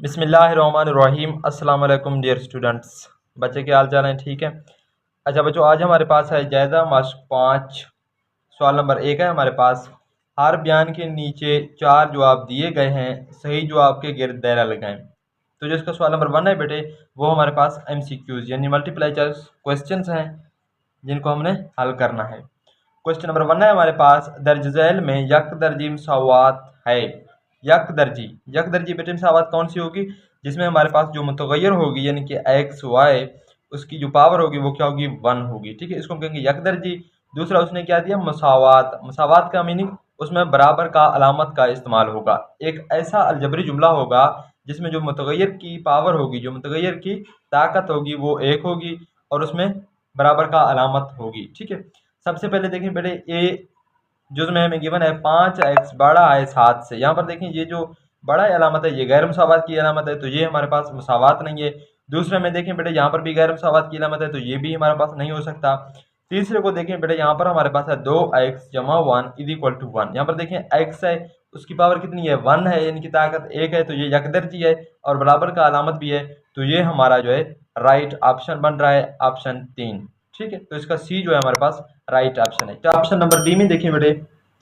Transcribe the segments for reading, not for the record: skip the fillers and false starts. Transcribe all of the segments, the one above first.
बिस्मिल्लाहिर्रहमानिर्रहीम। अस्सलाम वालेकुम डियर स्टूडेंट्स। बच्चे के हाल चाल हैं? ठीक है। अच्छा बच्चों, आज हमारे पास है जायदा मास्क 5। सवाल नंबर 1 है हमारे पास। हर बयान के नीचे 4 जवाब दिए गए हैं, सही जवाब के गिर्द दायरा लगाएं। तो जो इसका सवाल नंबर 1 है बेटे, वो हमारे पास MCQs यानी मल्टीप्लाई चॉइस क्वेश्चन हैं, जिनको हमने हल करना है। क्वेश्चन नंबर 1 है हमारे पास, दर्ज झैल में यक दर्जी मसावात है। यक दर्जी बेटे मसावात कौन सी होगी? जिसमें हमारे पास जो मुतगय्यर होगी यानी कि एक्स वाई, उसकी जो पावर होगी वो क्या होगी? 1 होगी। ठीक है, इसको हम कहेंगे यक दर्जी। दूसरा उसने क्या दिया? मसावात। मसावात का मीनिंग उसमें बराबर का अलामत का इस्तेमाल होगा। एक ऐसा अलजबरी जुमला होगा जिसमें जो मुतगय्यर की पावर होगी, जो मुतगय्यर की ताकत होगी वो 1 होगी और उसमें बराबर का अलामत होगी। ठीक है, सबसे पहले देखें बेटे, ए जो में हमें गिवन है 5x बड़ा है 7 से। यहाँ पर देखें ये जो बड़ा अलामत है ये गैर मसावात की अलामत है, तो ये हमारे पास मसावात नहीं है। दूसरे में देखें बेटे, यहाँ पर भी गैर मसावात की अलामत है, तो ये भी हमारे पास नहीं हो सकता। तीसरे को देखें बेटे, यहाँ पर हमारे पास है 2x जमा 1 इज इक्वल टू 1। यहाँ पर देखें x है, उसकी पावर कितनी है? 1 है, यानी कि ताकत 1 है, तो ये यकदर्जी है और बराबर का अलामत भी है, तो ये हमारा जो है राइट ऑप्शन बन रहा है, ऑप्शन 3। ठीक है, तो इसका सी जो है हमारे पास राइट ऑप्शन है। तो ऑप्शन नंबर डी में देखिए बेटे,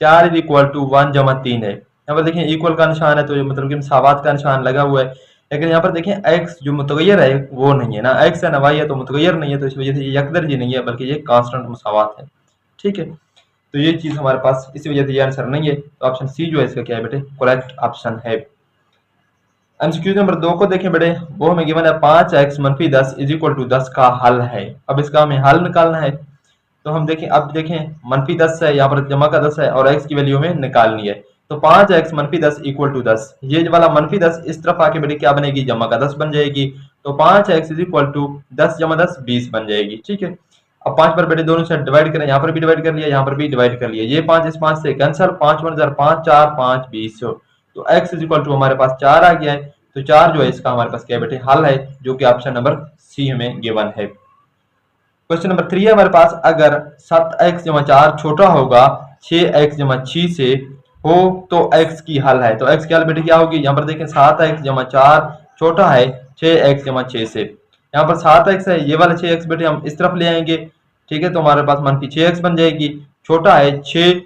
4 इज इक्वल टू 1 जमा 3 है। यहाँ पर देखें इक्वल का निशान है, तो ये मतलब कि मसावात का निशान लगा हुआ है। लेकिन यहाँ पर देखें एक्स जो मुतगय्यर है वो नहीं है ना, एक्स है ना वाई है, तो मुतगय्यर नहीं है, तो इस वजह से ये यकदर्जी नहीं है बल्कि ये कांस्टेंट मसावात है। ठीक है, तो ये चीज हमारे पास इसी वजह से ये आंसर नहीं है, तो ऑप्शन सी जो है इसका क्या है बेटे? करेक्ट ऑप्शन है। एमसीक्यू नंबर 2 को देखें बेटे, वो हमें गिवन है 5x मनफी 10 इज इक्वल टू 10 का हल है। अब इसका हमें हल निकालना है, तो हम देखें, अब देखें मनफी 10 है, यहाँ पर जमा का 10 है और x की वैल्यू में निकालनी है। तो 5x मनफी 10 इक्वल टू 10, ये वाला मनफी 10 इस तरफ आके बेटे क्या बनेगी? जमा का 10 बन जाएगी। तो 5x इज इक्वल टू 10 जमा 10 20 बन जाएगी। ठीक है, अब 5 पर बेटे दोनों से डिवाइड करें, यहाँ पर भी डिवाइड कर लिया, यहाँ पर भी डिवाइड कर लिया, ये 5 इस 5 से कैंसिल, 5 1 5 4 5 20। तो x इज इक्वल टू हमारे पास 4 आ गया है, तो 4 जो है इसका हमारे पास क्या है बेटे? हल है, जो कि ऑप्शन नंबर सी हमें गिवन है। क्वेश्चन नंबर 3 है हमारे पास, अगर 7x जमा 4 छोटा होगा 6x जमा 6 से हो तो x की हल है। तो x की हल बेटे क्या होगी? यहाँ पर देखें 7x जमा 4 छोटा है 6x जमा 6 से। यहाँ पर 7x है, ये वाला 6x बेटे हम इस तरफ ले आएंगे। ठीक है, तो हमारे पास मनफी 6x बन जाएगी, छोटा है 6।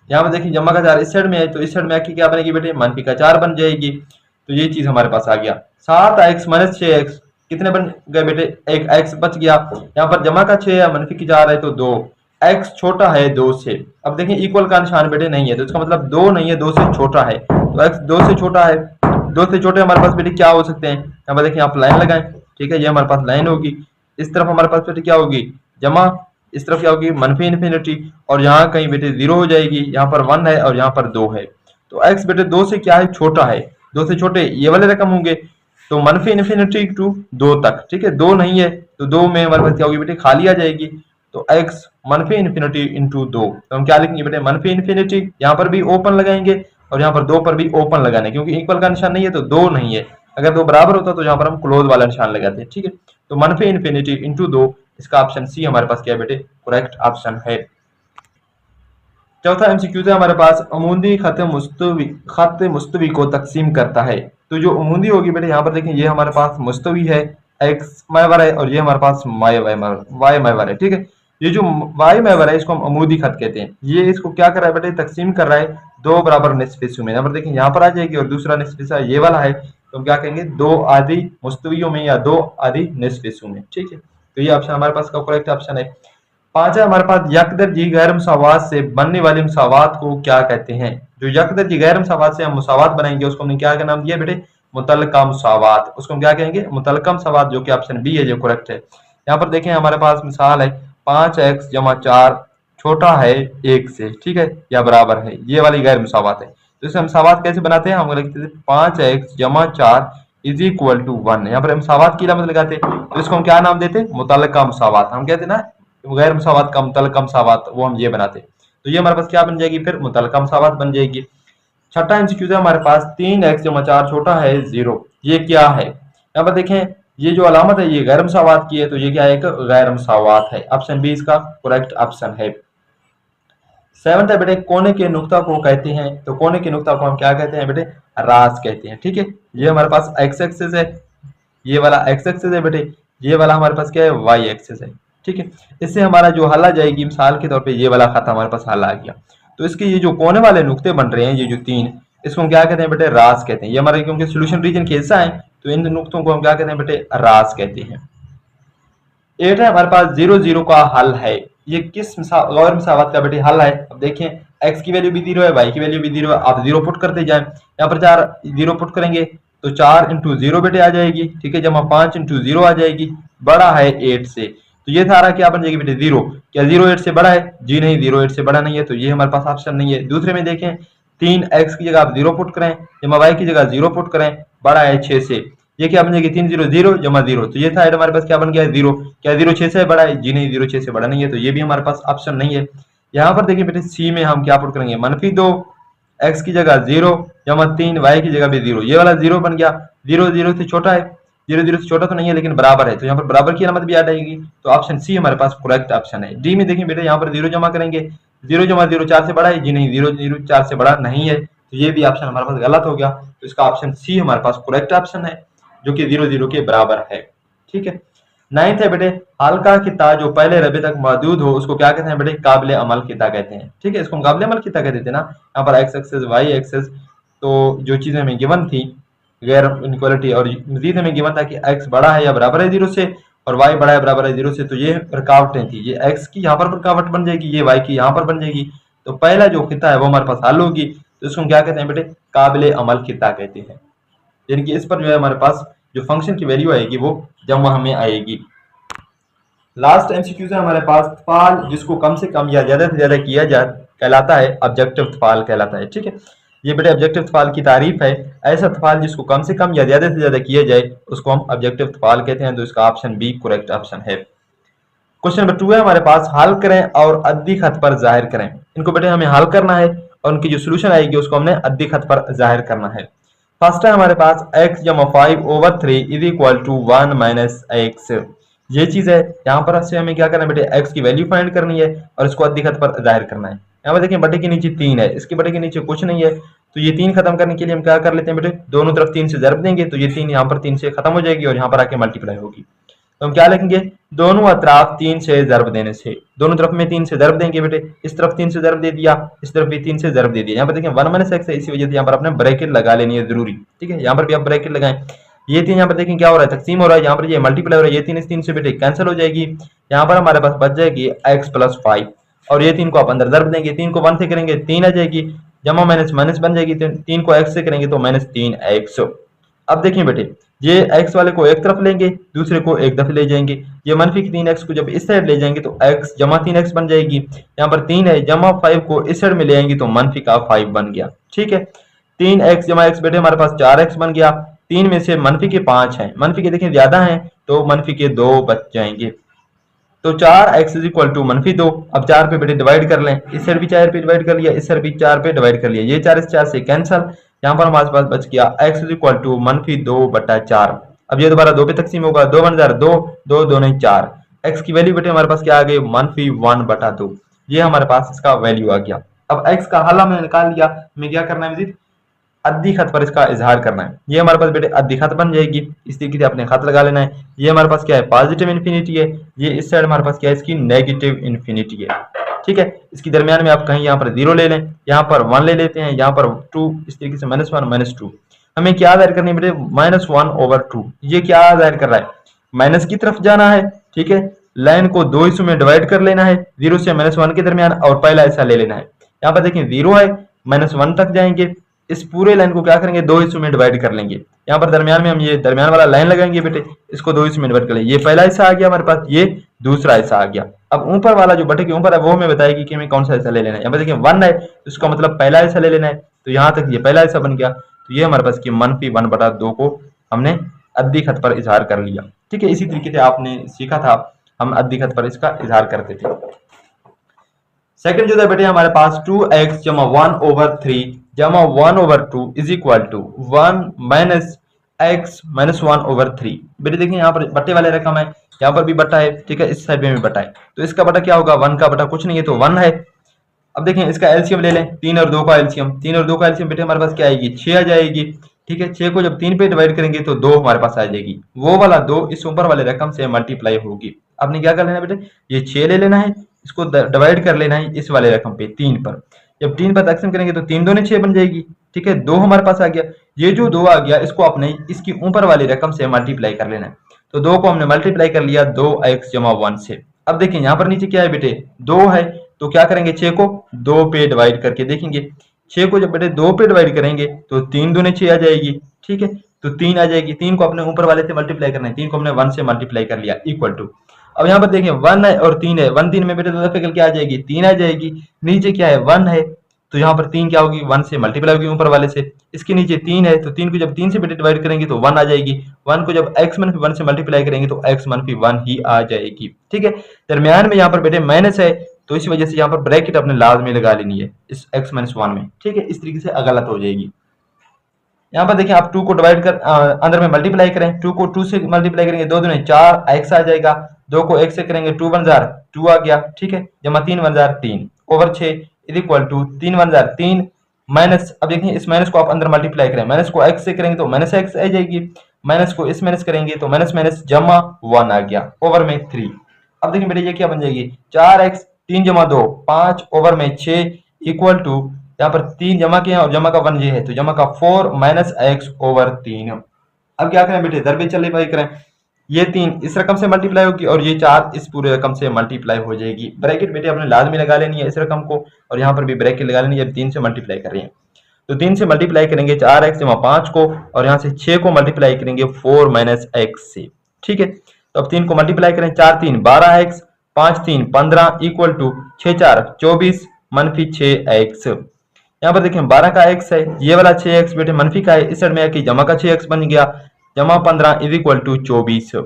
यहाँ पर देखिए जमा का 4 इस साइड में है, तो इस साइड में आके क्या बनेगी बेटे? मनफी का 4 बन जाएगी। तो ये चीज हमारे पास आ गया। 7x माइनस 6x कितने बन गए बेटे? एक x बच गया। यहाँ पर जमा का 6 है, मनफी की 4 है, तो 2। x छोटा है 2 से। अब देखें इक्वल का निशान बेटे नहीं है, तो इसका मतलब 2 नहीं है, 2 से छोटा है। तो x 2 से छोटा है, 2 से छोटे हमारे पास बेटे क्या हो सकते हैं? यहाँ पर देखिए आप लाइन लगाएं। ठीक है, ये हमारे पास लाइन होगी, इस तरफ हमारे पास बेटे क्या होगी? जमा, इस तरफ क्या होगी? मनफी इन्फिनिटी, और यहाँ कहीं बेटे 0 हो जाएगी। यहाँ पर 1 है और यहाँ पर 2 है, तो x बेटे 2 से क्या है? छोटा है। 2 से छोटे ये वाले रकम होंगे, तो मनफी इन्फिनिटी टू 2 तक। ठीक है, 2 नहीं है, तो 2 में हमारे पास क्या होगी बेटे? खाली आ जाएगी। तो x मनफी इन्फिनिटी इंटू 2, तो हम क्या लिखेंगे बेटे? मनफी इन्फिनिटी, यहाँ पर भी ओपन लगाएंगे और यहाँ पर 2 पर भी ओपन लगाने, क्योंकि इक्वल का निशान नहीं है तो 2 नहीं है। अगर 2 बराबर होता तो यहाँ पर हम क्लोज वाला निशान लगाते हैं। ठीक है, तो मनफी इन्फिनिटी इंटू 2, इसका ऑप्शन सी हमारे पास क्या है बेटे? करेक्ट ऑप्शन है। चौथा एमसीक्यू है हमारे पास, अमूदी खत मुस्तवी को तकसीम करता है। तो जो अमूदी होगी बेटे, यहाँ पर देखें ये हमारे पास मुस्तवी है, एक्स महवर है, और ये हमारे पास वाई महवर है। ठीक है, ये जो वाई महवर है इसको हम अमूदी खत कहते हैं। ये इसको क्या कर रहा है बेटे? तकसीम कर रहा है 2 बराबर निस्फ हिस्सों में। यहाँ पर देखें यहाँ पर आ जाएगी, और दूसरा निस्फ हिस्सा ये वाला है, तो हम क्या कहेंगे? 2 आधी मुस्तवियों में या 2 आधी निस्फ हिस्सों में। ठीक है, तो ये ऑप्शन हमारे पास का करेक्ट ऑप्शन है। 5 है हमारे पास, यकदर्जी गैर मसावात से बनने वाली मसावात को क्या कहते हैं? जो यकदर्जी गैर मसावात से हम मसावात बनाएंगे उसको हमने क्या नाम दिया बेटे? मुतल्लका मसावात। उसको हम क्या कहेंगे? मुतल्लका मसावात, जो कि ऑप्शन बी है, जो करेक्ट है। यहाँ पर देखें हमारे पास मिसाल है 5x जमा 4 छोटा है 1 से। ठीक है, या बराबर है, ये वाली गैर मसावात है। तो इसे मसावात कैसे बनाते हैं? हम लिखते हैं 5x जमा 4 इज इक्वल टू 1। यहाँ पर मसावात की अलामत लगाते हैं, तो इसको हम क्या नाम देते? मुतल्लका मसावात। हम कहते हैं ना गैर मसावात का मुतल्लका मसावात, वो हम ये बनाते। तो ये हमारे पास क्या बन जाएगी? फिर मुतल्लका मसावात बन जाएगी। छठा एमसीक्यू है हमारे पास, 3x जमा 4 छोटा है 0, ये क्या है? यहाँ पर देखें ये जो अलामत है ये गैर मसावात की है, तो ये क्या है? एक गैर मसावात है। ऑप्शन बी इसका करेक्ट ऑप्शन है। सेवंथ है बेटे, कोने के नुक्ता को कहते हैं, तो कोने के नुक्ता को हम क्या कहते हैं बेटे, रास कहते हैं। ठीक है, ये हमारे पास एक्स एक्सिस है, ये वाला एक्स एक्सिस है बेटे, ये वाला हमारे पास क्या है, वाई एक्सिस है। ठीक है, इससे हमारा जो हल आ जाएगी मिसाल के तौर पे ये वाला खाता हमारे पास हल आ गया। तो इसके ये जो कोने वाले नुक्ते बन रहे हैं, ये जो तीन, इसको हम क्या कहते हैं बेटे, रास कहते हैं। ये हमारे क्योंकि सोल्यूशन रीजन कैसा है, तो इन नुक्तों को हम क्या कहते हैं बेटे, रास कहते हैं। 8 है हमारे पास 0 0 का हल है। ये किस गौर मसावत का बेटे हल है? अब देखें, x की वैल्यू भी 0 है, y की वैल्यू भी 0 है, आप 0 पुट करते जाएं। यहाँ पर 4 0 पुट करेंगे तो 4 इंटू 0 बेटे आ जाएगी। ठीक है, जमा 5 इंटू 0 आ जाएगी, बड़ा है 8 से। तो ये सारा क्या बन जाएगी बेटे, 0। क्या 0 8 से बड़ा है? जी नहीं, 0 8 से बड़ा नहीं है, तो ये हमारे पास ऑप्शन नहीं है। दूसरे में देखें, 3x की जगह आप 0 पुट करें, जमा y की जगह 0 पुट करें, बड़ा है 6 से। ये क्या बन जाएगी, 3 0 0 जमा 0, तो ये साइड हमारे पास क्या बन गया है, 0। क्या 0 6 से बड़ा है? जी नहीं, 0 6 से बड़ा नहीं है, तो ये भी हमारे पास ऑप्शन नहीं है। यहाँ पर देखिए बेटे, सी में हम क्या पुट करेंगे, -2 x की जगह 0 जमा 3 y की जगह भी 0, ये वाला 0 बन गया। 0 0 से छोटा है, 0 0 से छोटा तो नहीं है लेकिन बराबर है, तो यहाँ पर बराबर की अलामत भी आ जाएगी, तो ऑप्शन सी हमारे पास करेक्ट ऑप्शन है। डी में देखिए बेटे, यहाँ पर 0 जमा करेंगे, 0 जमा 0 4 से बड़ा है? जी नहीं, 0 0 4 से बड़ा नहीं है, तो ये भी ऑप्शन हमारे पास गलत हो गया। तो इसका ऑप्शन सी हमारे पास करेक्ट ऑप्शन है, जो कि 0 0 के बराबर है। ठीक है, 9th है बेटे, हल्का किता जो पहले रबे तक मौजूद हो उसको क्या कहते हैं बेटे, काबिल अमल किता कहते हैं। ठीक है, इसको हम काबिल अमल किता कहते थे ना। यहाँ पर एक्स एक्सेस वाई एक्सेस, तो जो चीजें हमें गिवन थी गैर इनक्वालिटी, और मजीद हमें गिवन था कि एक्स बड़ा है या बराबर है 0 से और वाई बड़ा है बराबर है 0 से, तो ये रुकावटें थी। ये एक्स की यहाँ पर रुकावट बन जाएगी, ये वाई की यहाँ पर बन जाएगी, तो पहला जो खिता है वो हमारे पास हल होगी, तो इसको हम क्या कहते हैं बेटे, काबिल अमल खिता कहते हैं। यानी कि इस पर जो है हमारे पास जो फंक्शन की वैल्यू आएगी वो जमा हमें आएगी। लास्ट एमसीक्यू है हमारे पास, तफाल जिसको कम से कम या ज्यादा से ज्यादा किया जाए कहलाता है ऑब्जेक्टिव तफाल कहलाता है। ठीक है, ये बेटे ऑब्जेक्टिव तफाल की तारीफ है, ऐसा तफाल जिसको कम से कम या ज्यादा से ज्यादा किया जाए उसको हम ऑब्जेक्टिव तफाल कहते हैं। तो इसका ऑप्शन बी करेक्ट ऑप्शन है। क्वेश्चन नंबर 2 है हमारे पास, हल करें और अद्दी खत पर जाहिर करें। इनको बेटे हमें हल करना है और उनकी जो सोल्यूशन आएगी उसको हमने अद्दी खत पर जाहिर करना है। फर्स्ट है हमारे पास x जमा 5/3 is equal to 1 minus x. ये चीज है, यहाँ पर से हमें क्या करना है बेटे, x की वैल्यू फाइंड करनी है और इसको अद्दी खत पर जाहिर करना है। यहाँ पर देखिए बटे के नीचे 3 है, इसके बटे के नीचे कुछ नहीं है, तो ये 3 खत्म करने के लिए हम क्या कर लेते हैं बेटे, दोनों तरफ 3 से ज़रब देंगे, तो ये 3 यहाँ पर 3 से खत्म हो जाएगी और यहाँ पर आके मल्टीप्लाई होगी। तो हम क्या लिखेंगे, दोनों अतराफ 3 से ज़रब देने से, दोनों तरफ में 3 से ज़रब देंगे बेटे, इस तरफ 3 से ज़रब दे दिया, इस तरफ भी 3 से ज़रब दे दिया। यहाँ पर देखिए 1 माइनस एक्स है, इसी वजह से यहाँ पर आपने ब्रैकेट लगा लेनी है जरूरी। ठीक है, यहाँ पर भी आप ब्रैकेट लगाएं। ये 3 यहाँ पर देखें क्या हो रहा है, तकसीम हो रहा है, यहाँ पर ये मल्टीप्लाई हो रहा है, ये 3 इस 3 से बेटे कैंसिल हो जाएगी। यहाँ पर हमारे पास बच जाएगी x प्लस 5 और ये 3 को आप अंदर ज़रब देंगे, 3 को 1 से करेंगे 3 आ जाएगी, जमा माइनस माइनस बन जाएगी, 3 को x से करेंगे तो -3x। अब देखिए बेटे, ये x वाले को एक तरफ लेंगे, दूसरे को एक तरफ ले जाएंगे, ये मनफी 3x को जब इस साइड ले जाएंगे तो x जमा 3x बन जाएगी। यहाँ पर 3 है, जमा 5 को इस साइड में ले आएंगे तो मनफी का 5 बन गया। ठीक है, 3x जमा x बेटे हमारे पास 4x बन गया। 3 में से मनफी के 5 हैं, मनफी के देखिए ज्यादा हैं तो मनफी के 2 बच जाएंगे, तो 4x इज इक्वल टू -2। अब 4 पे बेटे डिवाइड कर लें, इस साइड भी 4 पे डिवाइड कर लिया, इस साइड भी 4 पे डिवाइड कर लिया, ये 4 इस 4 से कैंसल। यहाँ पर हमारे पास बच गया x इज इक्वल टू -2/4। अब ये दोबारा 2 पे तकसीम होगा, 2 1 2, 2 2 नहीं 4। x की वैल्यू बेटे हमारे पास क्या आ गई, -1/2। ये हमारे पास इसका वैल्यू आ गया। अब x का हल हमने निकाल लिया, हमें क्या करना है मजीद, अद्दी खत पर इसका इजहार करना है। ये हमारे पास बेटे अद्दी खत बन जाएगी, इस तरीके से अपने खत लगा लेना है। ये हमारे पास क्या है, पॉजिटिव इन्फिनिटी है, ये इस साइड हमारे पास क्या है, इसकी नेगेटिव इन्फिनिटी है। ठीक है, इसकी दरमियान में आप कहीं यहाँ पर 0 ले लें, यहाँ पर 1 ले लेते हैं, यहाँ पर 2, इस तरीके से -1 -2। हमें क्या जाहिर करनी है बेटे, -1/2। ये क्या जाहिर कर रहा है, माइनस की तरफ जाना है। ठीक है, लाइन को 2 हिस्सों में डिवाइड कर लेना है, 0 से -1 के दरमियान, और पहला हिस्सा ले लेना है। यहाँ पर देखिए 0 है, -1 तक जाएंगे, इस पूरे लाइन को क्या करेंगे, 2 हिस्सों में डिवाइड कर लेंगे। यहाँ पर दरमियान में हम ये दरमियान वाला लाइन लगाएंगे बेटे, इसको 2 हिस्सों में डिवाइड कर लेंगे। ये पहला हिस्सा आ गया हमारे पास, ये दूसरा हिस्सा आ गया। अब ऊपर वाला जो बटे के ऊपर है वो हमें बताएगी कि हमें कौन सा हिस्सा ले लेना है। यहाँ पर देखिए 1 है, तो इसका मतलब पहला हिस्सा ले लेना है, तो यहाँ तक ये पहला हिस्सा बन गया। तो ये हमारे पास की -1/2 को हमने अद्दी खत पर इजहार कर लिया। ठीक है, इसी तरीके से आपने सीखा था, हम अद्दी खत पर इसका इजहार करते थे। सेकंड जो है बेटे हमारे पास 2x जमा 1/3 जमा 1/2 is equal to 1 minus x minus 1/3। बेटे देखिए यहाँ पर बट्टे वाले रकम है, यहाँ पर भी बट्टा है। ठीक है, इस साइड में भी बट्टा है, तो इसका बटा क्या होगा, 1 का बटा कुछ नहीं है तो 1 है। अब देखें इसका एलसीएम ले लें, 3 और 2 का एलसीएम, 3 और 2 का एलसीएम बेटे हमारे पास क्या आएगी, 6 आ जाएगी। ठीक है, 6 को जब 3 पे डिवाइड करेंगे तो 2 हमारे पास आ जाएगी, वो वाला 2 इस ऊपर वाले रकम से मल्टीप्लाई होगी। आपने क्या कर लेना बेटे, ये 6 ले लेना है, इसको डिवाइड कर लेना है इस वाले रकम पे 3 पर। जब 3 पर तकसीम करेंगे तो 3 दूनी 6 बन जाएगी। ठीक है, 2 हमारे पास आ गया, ये जो 2 आ गया इसको अपने इसकी ऊपर वाली रकम से मल्टीप्लाई कर लेना है। तो 2 को हमने मल्टीप्लाई कर लिया 2x जमा 1 से। अब देखिए यहाँ पर नीचे क्या है बेटे, 2 है, तो क्या करेंगे 6 को 2 पे डिवाइड करके देखेंगे। 6 को जब बेटे 2 पे डिवाइड करेंगे तो 3 दूने 6 आ जाएगी। ठीक है, तो 3 आ जाएगी, 3 को अपने ऊपर वाले से मल्टीप्लाई करना है, 3 को हमने 1 से मल्टीप्लाई कर लिया इक्वल टू। अब यहाँ पर देखिए 1 है और 3 है, 1 3 में बेटे 2 दफे क्या आ जाएगी, 3 आ जाएगी। नीचे क्या है 1 है, तो यहाँ पर 3 क्या होगी, 1 से मल्टीप्लाई होगी ऊपर वाले से। इसके नीचे 3 है, तो 3 को जब 3 से बेटे डिवाइड करेंगे तो 1 आ जाएगी। 1 को जब x - 1 से मल्टीप्लाई करेंगे तो x - 1 ही आ जाएगी। ठीक है, दरमियान में यहाँ पर बेटे माइनस है, तो इसी वजह से यहाँ पर ब्रैकेट अपने लाजमी लगा लेनी है इस x - 1 में। ठीक है, इस तरीके से गलत हो जाएगी। यहाँ पर देखें आप 2 को डिवाइड कर अंदर में मल्टीप्लाई करें, 2 को 2 से मल्टीप्लाई करेंगे 2 दूनी 4 x आ जाएगा। 2 को x से करेंगे 2 1 जार 2 आ गया। ठीक है, जमा 3 1 जार 3 ओवर 6 इज इक्वल टू 3 1 जार 3 माइनस। अब देखिए इस माइनस को आप अंदर मल्टीप्लाई करें, माइनस को x से करेंगे तो माइनस x आ जाएगी, माइनस को इस माइनस करेंगे तो माइनस माइनस जमा 1 आ गया ओवर में 3। अब देखिए बेटे ये क्या बन जाएगी, 4x 3 जमा 2 5 ओवर में 6 इक्वल टू, यहाँ पर 3 जमा किया और जमा का 1 ये है, तो जमा का 4 माइनस x ओवर 3। अब क्या करें बेटे, दरबे चले भाई करें, ये 3 इस रकम से मल्टीप्लाई होगी और ये 4 इस पूरे रकम से मल्टीप्लाई हो जाएगी। ब्रैकेट बेटे अपने लाजमी लगा लेनी है इस रकम को, और यहाँ पर भी ब्रैकेट लगा लेनी है जब 3 से मल्टीप्लाई कर रहे हैं। तो 3 से मल्टीप्लाई करेंगे 4x जमा 5 को, और यहाँ से 6 को मल्टीप्लाई करेंगे 4 माइनस x से। ठीक है, तो अब 3 को मल्टीप्लाई करें, 4 3 12x 5 3 15 इक्वल टू 6 4 24 मनफी 6x। यहाँ पर देखें 12 का x है, ये वाला 6x बेटे मनफी का है, इस साइड में आके जमा का 6x बन गया, जमा 15 इज इक्वल टू 24।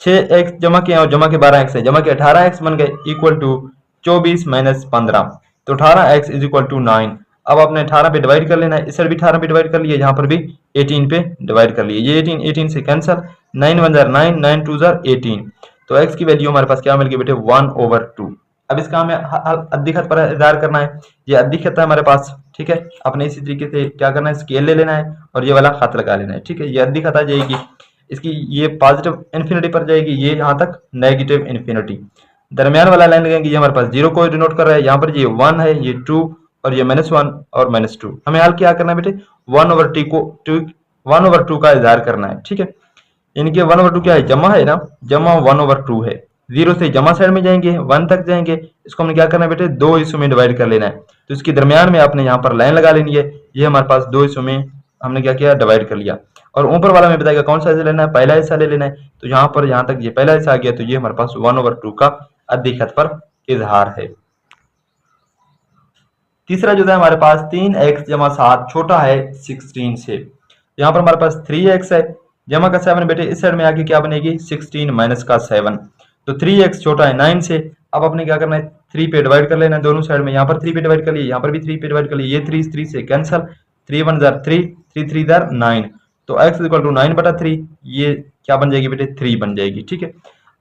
6x जमा किया और जमा के 12x है, जमा के 18x बन गए इक्वल टू 24 माइनस 15, तो 18x इज इक्वल टू 9। अब आपने 18 पे डिवाइड कर लेना है, इस साइड भी 18 पे डिवाइड कर लिए, यहाँ पर भी 18 पे डिवाइड कर लिए, ये 18 18 से कैंसिल, 9 1 जार 9 9 2 जार 18, तो x की वैल्यू हमारे पास क्या मिल गई बेटे 1/2। अब इसका हमें अद्दी खत पर इज़हार करना है, ये अद्दी खत है हमारे पास। ठीक है, अपने इसी तरीके से क्या करना है, स्केल ले लेना है और ये वाला खत लगा लेना है। ठीक है, ये अद्दी खत आ जाएगी, इसकी ये पॉजिटिव इन्फिनिटी पर जाएगी, ये यहाँ तक नेगेटिव इन्फिनिटी। दरमियान वाला लाइन लगेंगे, ये हमारे पास 0 को डिनोट कर रहा है, यहाँ पर ये 1 है, ये 2 और ये -1 और -2। हमें हाल क्या करना है बेटे, 1/2 का इज़हार करना है। ठीक है, इनके 1/2 क्या है, जमा है ना, जमा 1/2 है। 0 से जमा साइड में जाएंगे 1 तक जाएंगे, इसको हमने क्या करना है बेटे 2 हिस्सों में डिवाइड कर लेना है, तो इसके दरमियान में आपने यहाँ पर लाइन लगा लेनी है, ये हमारे पास 2 हिस्सों में हमने क्या किया डिवाइड कर लिया। और ऊपर वाला में बताएगा कौन सा हिस्सा लेना है, पहला हिस्सा ले लेना है, तो यहाँ पर यहाँ तक ये पहला हिस्सा आ गया, तो ये हमारे पास 1/2 का अद्दी खत पर इजहार है। तीसरा जो है हमारे पास 3x जमा 7 छोटा है 16 से, यहाँ पर हमारे पास 3x है, जमा का 7 बेटे इस साइड में आके क्या बनेगी 16 माइनस का 7, तो 3x छोटा है 9 से। अब अपने क्या करना है 3 पे डिवाइड कर लेना है दोनों साइड में, यहाँ पर 3 पे डिवाइड कर लिए, यहाँ पर भी 3 पे डिवाइड कर लिए, ये 3 से कैंसिल, 3 1 जार 3 3 3 जार 9, तो x इक्वल टू 9/3, ये क्या बन जाएगी बेटे 3 बन जाएगी। ठीक है,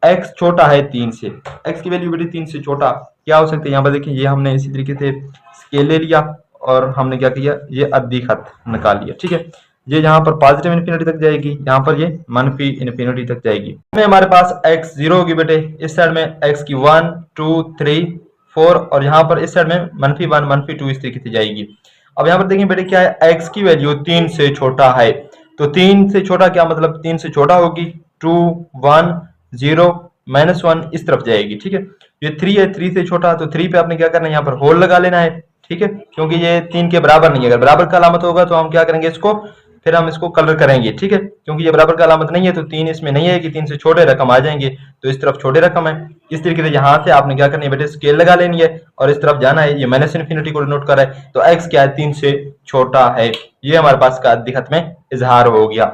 x छोटा है 3 से, x की वैल्यू बेटे 3 से छोटा क्या हो सकता है, यहाँ पर देखिए ये हमने इसी तरीके से स्केल ले लिया और हमने क्या किया, ये अद्दी खत निकाल लिया। ठीक है, ये यहाँ पर पॉजिटिव इन्फिनिटी तक जाएगी, यहाँ पर ये मनफी इन्फिनिटी तक जाएगी। में हमारे पास x 0 होगी बेटे, इस साइड में x की 1 2 3 4 और यहाँ पर इस साइड में -1 -2 इस तरीके से जाएगी। अब यहाँ पर देखिए बेटे क्या है, x की वैल्यू 3 से छोटा है, तो 3 से छोटा क्या मतलब 3 से छोटा होगी, 2 1 0 -1 इस तरफ जाएगी। ठीक है, ये 3 है, 3 से छोटा, तो 3 पे आपने क्या करना है, यहाँ पर होल लगा लेना है। ठीक है, क्योंकि ये 3 के बराबर नहीं है, अगर बराबर का अलामत होगा तो हम क्या करेंगे इसको, फिर हम इसको कलर करेंगे। ठीक है, क्योंकि ये बराबर का अलामत नहीं है तो 3 इसमें नहीं है कि 3 से छोटे रकम आ जाएंगे, तो इस तरफ छोटे रकम है। इस तरीके से यहाँ से आपने क्या करनी है बेटे स्केल लगा लेनी है और इस तरफ जाना है, ये माइनस इन्फिनिटी को डिनोट कर रहा है, तो x क्या है 3 से छोटा है, ये हमारे पास का अद्दी खत में इजहार हो गया।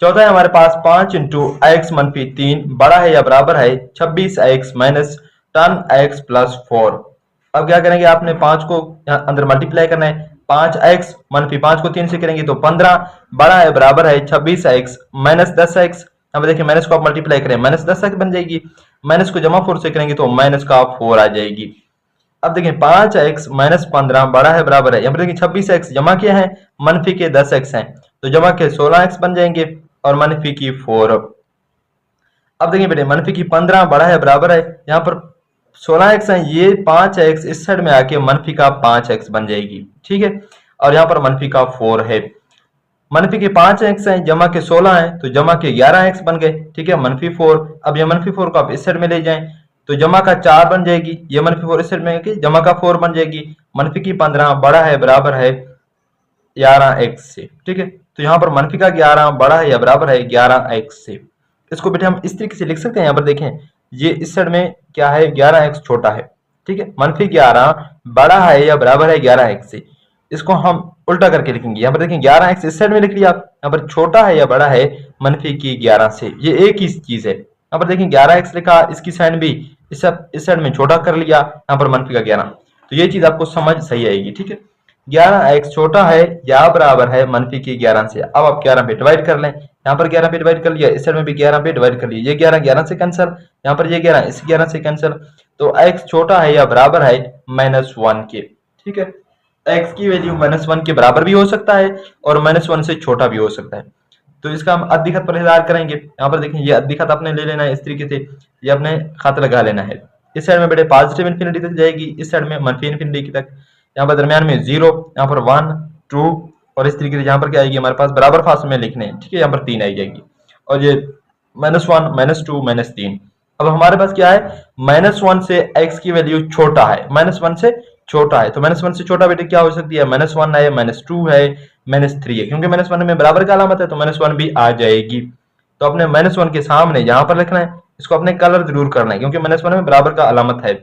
चौथा है हमारे पास 5 इंटू x - 3 बड़ा है या बराबर है 26x माइनस 10x प्लस 4। अब क्या करेंगे, आपने 5 को अंदर मल्टीप्लाई करना है, 5x - 5 को 3 से करेंगे तो 15 बड़ा है बराबर है 26x माइनस 10x। अब देखिए माइनस को आप मल्टीप्लाई करें माइनस 10x बन जाएगी, माइनस को जमा 4 से करेंगे तो माइनस का 4 आ जाएगी। अब देखें 5x माइनस 15 बड़ा है बराबर है, यहाँ पर देखिए 26x जमा किया है, मनफी के 10x हैं, तो जमा के 16x बन जाएंगे और मनफी की 4। अब देखिए बेटे मनफी की 15 बड़ा है बराबर है, यहाँ पर 16x है, ये 5x इस साइड में आके मनफी का 5x बन जाएगी, ठीक है। और यहाँ पर मनफी का 4 है, मनफी के 5x है जमा के 16 है, तो जमा के 11x बन गए, ठीक है, मनफी 4। अब ये मनफी 4 को आप इस साइड में ले जाएं तो जमा का 4 बन जाएगी, ये मनफी 4 इस साइड में जमा का 4 बन जाएगी, मनफी की 15 बड़ा है बराबर है 11x से, ठीक है। तो यहाँ पर मनफी का 11 बड़ा है या बराबर है 11x से। इसको बेटे हम इस तरीके से लिख सकते हैं, यहाँ पर देखें ये इस साइड में क्या है 11x छोटा है, ठीक है, मनफी 11 बड़ा है या बराबर है 11x से। इसको हम उल्टा करके लिखेंगे, यहाँ पर देखें 11x इस साइड में लिख लिया, यहाँ पर छोटा है या बड़ा है मनफी की 11 से, ये एक ही चीज है। यहाँ पर देखें 11x लिखा, इसकी साइन भी इस साइड में छोटा कर लिया, यहाँ पर मनफी का 11, तो ये चीज आपको समझ सही आएगी, ठीक है। 11x छोटा है या बराबर है मनफी की 11 से। अब आप 11 पे डिवाइड कर लें, यहाँ पर 11 पे डिवाइड कर लिया, इस साइड में भी 11 पे डिवाइड कर लिया, ये 11 11 से कैंसिल, यहाँ पर ये 11 इस 11 से कैंसिल, तो x छोटा है या बराबर है -1 के, ठीक है। x की वैल्यू -1 के बराबर भी हो सकता है और -1 से छोटा भी हो सकता है। तो इसका हम अद्विघात परहेजार करेंगे, यहाँ पर देखें ये अद्विघात आपने ले लेना है इस तरीके से, ये आपने खाते लगा लेना है। इस साइड में बेटे पॉजिटिव इन्फिनिटी तक जाएगी, इस साइड में मनफी इन्फिनिटी तक, यहाँ पर दरमियान में 0, यहाँ पर 1 2 और इस तरीके से यहाँ पर क्या आएगी हमारे पास बराबर फासले में लिखने हैं, ठीक है, यहाँ पर 3 आई जाएगी और ये -1 -2 -3। अब हमारे पास क्या है -1 से x की वैल्यू छोटा है, -1 से छोटा है, तो -1 से छोटा बेटे क्या हो सकती है -1 है -2 है -3 है, क्योंकि -1 में बराबर का अलामत है तो -1 भी आ जाएगी। तो अपने -1 के सामने यहाँ पर लिखना है, इसको अपने कलर जरूर करना है क्योंकि -1 में बराबर का अलामत है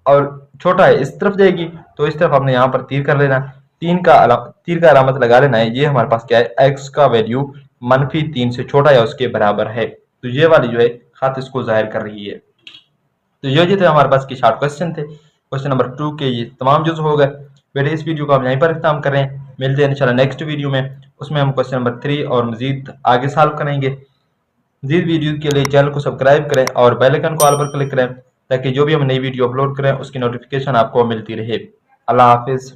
और छोटा है इस तरफ जाएगी, तो इस तरफ आपने यहाँ पर तीर कर लेना, तीर का अलामत लगा लेना है। ये हमारे पास क्या है x का वैल्यू -3 से छोटा या उसके बराबर है, तो ये वाली जो है खात इसको जाहिर कर रही है। तो ये थे हमारे पास के शॉर्ट क्वेश्चन थे, क्वेश्चन नंबर 2 के ये तमाम जुज हो गए बेटे। इस वीडियो को हम यहीं पर इख्तिताम कर रहे हैं, मिलते हैं इंशाल्लाह नेक्स्ट वीडियो में, उसमें हम क्वेश्चन नंबर 3 और मजीद आगे सॉल्व करेंगे। मजीद वीडियो के लिए चैनल को सब्सक्राइब करें और बेल आइकन को ऑल पर क्लिक करें ताकि जो भी हम नई वीडियो अपलोड करें उसकी नोटिफिकेशन आपको मिलती रहे। अल्लाह हाफिज़।